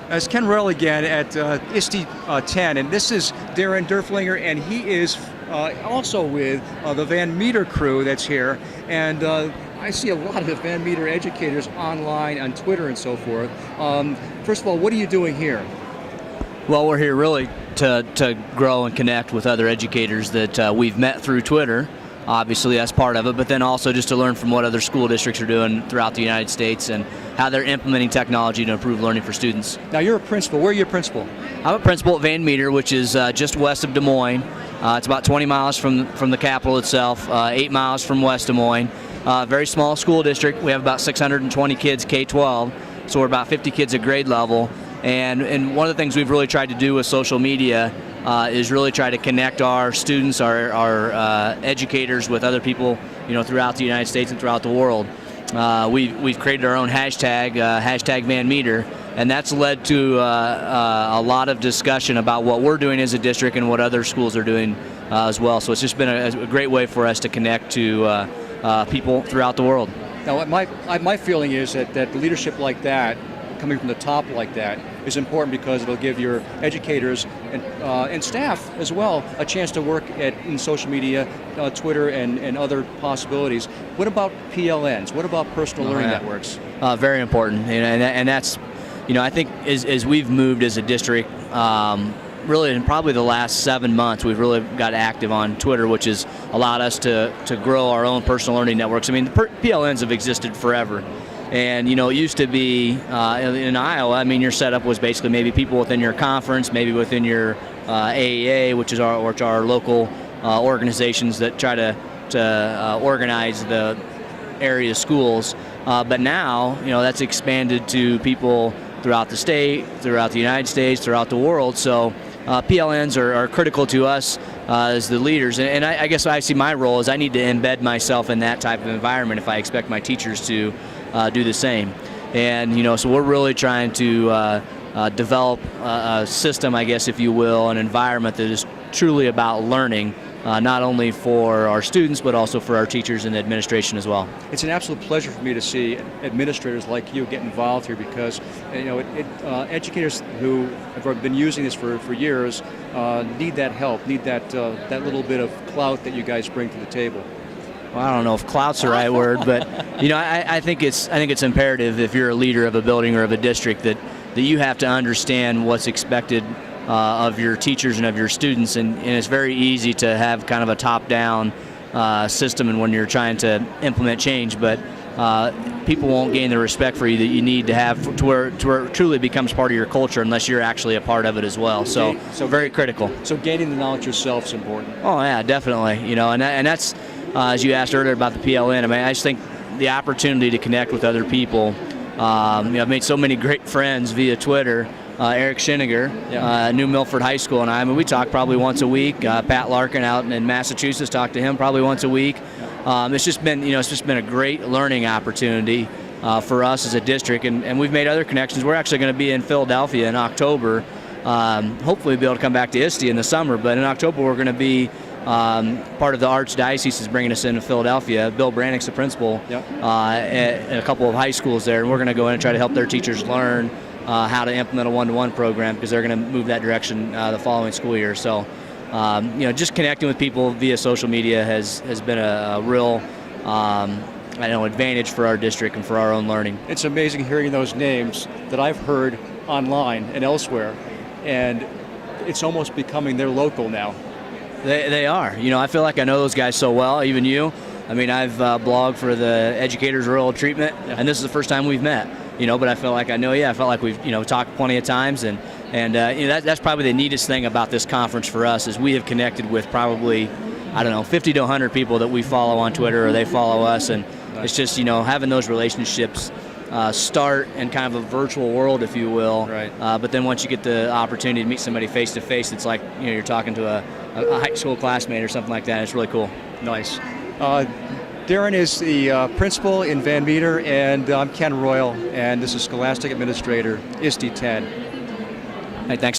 It's Ken Royal again at ISTE 10, and this is Deron Durflinger, and he is also with the Van Meter crew that's here. And I see a lot of the Van Meter educators online, on Twitter and so forth. First of all, what are you doing here? Well, we're here really to grow and connect with other educators that we've met through Twitter. Obviously, that's part of it, but then also just to learn from what other school districts are doing throughout the United States and how they're implementing technology to improve learning for students. Now, you're a principal. Where are you a principal? I'm a principal at Van Meter, which is just west of Des Moines. It's about 20 miles from the capital itself, 8 miles from West Des Moines. Very small school district. We have about 620 kids K-12, so we're about 50 kids at grade level. And one of the things we've really tried to do with social media is really try to connect our students, our educators with other people, throughout the United States and throughout the world. We've created our own hashtag, hashtag Van Meter, and that's led to a lot of discussion about what we're doing as a district and what other schools are doing as well. So it's just been a great way for us to connect to people throughout the world. Now, my feeling is that leadership like that, coming from the top like that, is important because it'll give your educators and staff as well a chance to work in social media, Twitter, and other possibilities. What about PLNs? What about personal learning networks? Very important, and that's, I think as we've moved as a district, really in probably the last 7 months, we've really got active on Twitter, which has allowed us to grow our own personal learning networks. I mean, the PLNs have existed forever. And, it used to be in Iowa, I mean, your setup was basically maybe people within your conference, maybe within your AEA, which are our local organizations that try to organize the area schools. But now, that's expanded to people throughout the state, throughout the United States, throughout the world. So PLNs are critical to us as the leaders. And I guess I see my role as I need to embed myself in that type of environment if I expect my teachers to do the same. And so we're really trying to develop a system, I guess, if you will, an environment that is truly about learning, not only for our students but also for our teachers and administration as well. It's an absolute pleasure for me to see administrators like you get involved here because educators who have been using this for years need that help, need that little bit of clout that you guys bring to the table. Well, I don't know if clout's the right word, but I think it's imperative if you're a leader of a building or of a district that you have to understand what's expected of your teachers and of your students, and it's very easy to have kind of a top-down system and when you're trying to implement change, but people won't gain the respect for you that you need to have to where it truly becomes part of your culture unless you're actually a part of it as well. So very critical. So gaining the knowledge yourself is important. Oh yeah, definitely. And that's as you asked earlier about the PLN. I mean, I just think the opportunity to connect with other people. I've made so many great friends via Twitter. Eric Schiniger, New Milford High School, and I mean, we talk probably once a week. Pat Larkin out in Massachusetts, talk to him probably once a week. It's just been, a great learning opportunity for us as a district, and we've made other connections. We're actually going to be in Philadelphia in October. Hopefully, we'll be able to come back to ISTE in the summer, but in October we're going to be part of the Archdiocese is bringing us into Philadelphia. Bill Brannick's the principal at a couple of high schools there, and we're going to go in and try to help their teachers learn how to implement a one-to-one program because they're going to move that direction the following school year. So, just connecting with people via social media has been a real advantage for our district and for our own learning. It's amazing hearing those names that I've heard online and elsewhere, and it's almost becoming their local now. They are. I feel like I know those guys so well, even you. I mean, I've blogged for the Educators Rural Treatment, and this is the first time we've met. But I feel like I know you. I felt like we've talked plenty of times, and that's probably the neatest thing about this conference for us is we have connected with probably 50 to 100 people that we follow on Twitter or they follow us, and it's just having those relationships start in kind of a virtual world, if you will. Right. But then once you get the opportunity to meet somebody face to face, it's like you're talking to a high school classmate or something like that. It's really cool. Nice. Deron is the principal in Van Meter, and I'm Ken Royal, and this is Scholastic Administrator, ISTE 10. Hey, thanks.